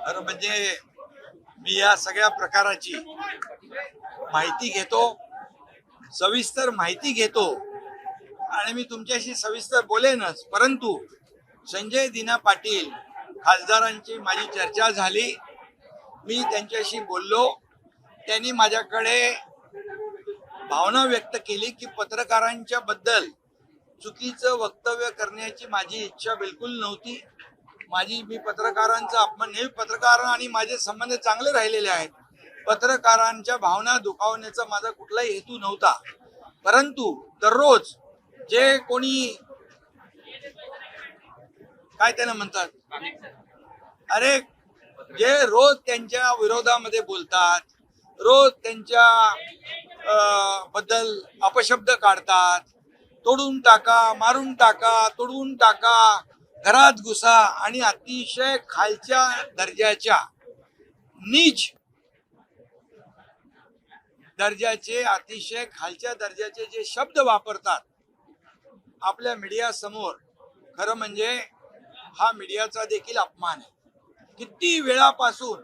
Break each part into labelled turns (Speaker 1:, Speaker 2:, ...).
Speaker 1: खरं म्हणजे मी या सगळ्या प्रकाराची माहिती घेतो, सविस्तर माहिती घेतो आणि मी तुमच्याशी सविस्तर बोलेनच. परंतु संजय दिना पाटील खासदारांची माझी चर्चा झाली, मी त्यांच्याशी बोललो. त्यांनी माझ्याकडे भावना व्यक्त केली की पत्रकारांच्या बद्दल चुकीचं वक्तव्य करण्याची माझी इच्छा बिलकुल नव्हती. मी पत्रकारांचा अपमान, हे पत्रकार आणि माझे संबंध चांगले राहिलेले आहेत. पत्रकारांच्या भावना दुखावण्याचा माझा कुठलाही हेतू नव्हता. परंतु दररोज जे कोणी काय त्याला म्हणतात, अरे जे रोज त्यांच्या विरोधामध्ये बोलतात, रोज त्यांच्या बद्दल अपशब्द काढतात, तोडून टाका, मारून टाका, तोडून टाका, घरात घुसा आणि अतिशय खालच्या दर्जाच्या नीच दर्जाचे अतिशय खालच्या दर्जाचे जे शब्द वापरतात आपल्या मीडिया समोर, खरं म्हणजे हा मीडियाचा देखील अपमान आहे. किती वेळापासून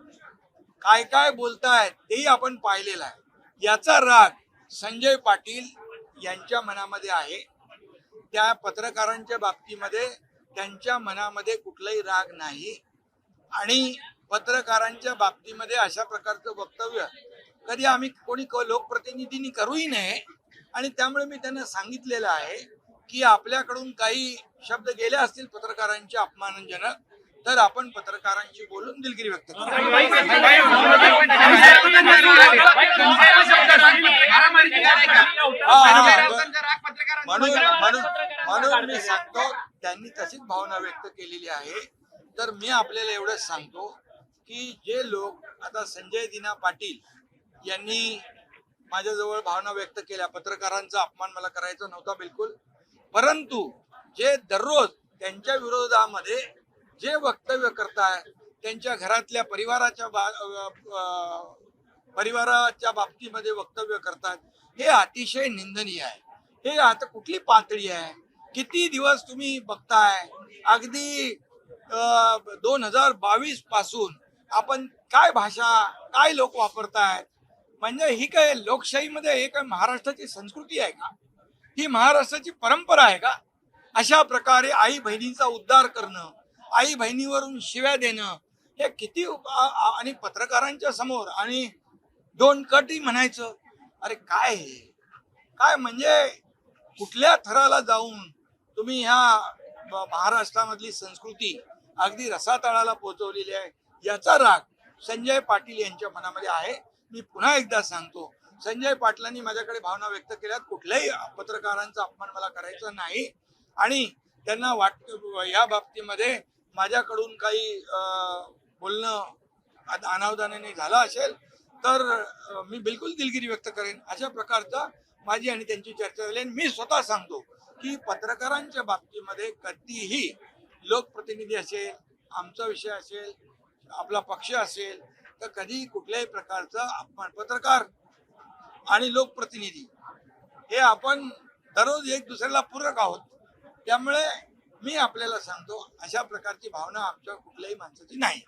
Speaker 1: काय काय बोलतायत तेही आपण पाहिलेलं आहे. याचा राग संजय पाटील यांच्या मनामध्ये आहे. त्या पत्रकारांच्या बाबतीमध्ये त्यांच्या मनामध्ये कुठलाही राग नाही आणि पत्रकारांच्या बाबतीमध्ये अशा प्रकारचं वक्तव्य कधी आम्ही कोणी लोकप्रतिनिधींनी करूही नये. आणि त्यामुळे मी त्यांना सांगितलेलं आहे की आपल्याकडून काही शब्द गेले असतील पत्रकारांचे अपमानजनक, तर आपण पत्रकारांशी बोलून दिलगिरी व्यक्त करू. म्हणून मी सांगतो, त्यांनी तशीच भावना व्यक्त केलेली आहे. तर मी आपल्याला एवढंच सांगतो की जे लोक आता संजय दिना पाटील यांनी माझ्याजवळ भावना व्यक्त केल्या, पत्रकारांचा अपमान मला करायचा नव्हता बिलकुल. परंतु जे दररोज त्यांच्या विरोधामध्ये जे वक्तव्य करताय, त्यांच्या घरातल्या परिवाराच्या बाबतीमध्ये वक्तव्य करतात, हे अतिशय निंदनीय आहे. हे आता कुठली पातळी आहे? किती दिवस तुम्ही बघताय, अगदी 2022 पासून आपण काय भाषा, काय लोक वापरतायत. म्हणजे ही काय लोकशाहीमध्ये हे काय महाराष्ट्राची संस्कृती आहे का? ही महाराष्ट्राची परंपरा आहे का? अशा प्रकारे आई बहिणीचा उद्धार करणं, आई बहिणीवरून शिव्या देणं, हे किती आणि पत्रकारांच्या समोर आणि डोंट कटही म्हणायचं. अरे काय हे काय म्हणजे कुठल्या थराला जाऊन तुम्ही ह्या महाराष्ट्रामधली संस्कृती अगदी रसातळाला पोहोचवलेली आहे. याचा राग संजय पाटील यांच्या मनामध्ये आहे. मी पुन्हा एकदा सांगतो, संजय पाटलांनी माझ्याकडे भावना व्यक्त केल्यात, कुठल्याही पत्रकारांचा अपमान मला करायचा नाही. आणि त्यांना वाटतं या बाबतीमध्ये माझ्याकडून काही बोलणं अनावधानाने झालं असेल तर मी बिलकुल दिलगिरी व्यक्त करेन. अशा प्रकारचा माझी आणि त्यांची चर्चा झाली. आणि मी स्वतः सांगतो की पत्रकारांच्या बाबतीमध्ये कधीही लोकप्रतिनिधी असेल, आमचा विषय असेल, आपला पक्ष असेल, तर कधी कुठल्याही प्रकारचा अपमान, पत्रकार आणि लोकप्रतिनिधी हे आपण दररोज एक दुसऱ्याला पूरक आहोत. त्यामुळे मी आपल्याला सांगतो, अशा प्रकारची भावना आमच्या कुठल्याही माणसाची नाही.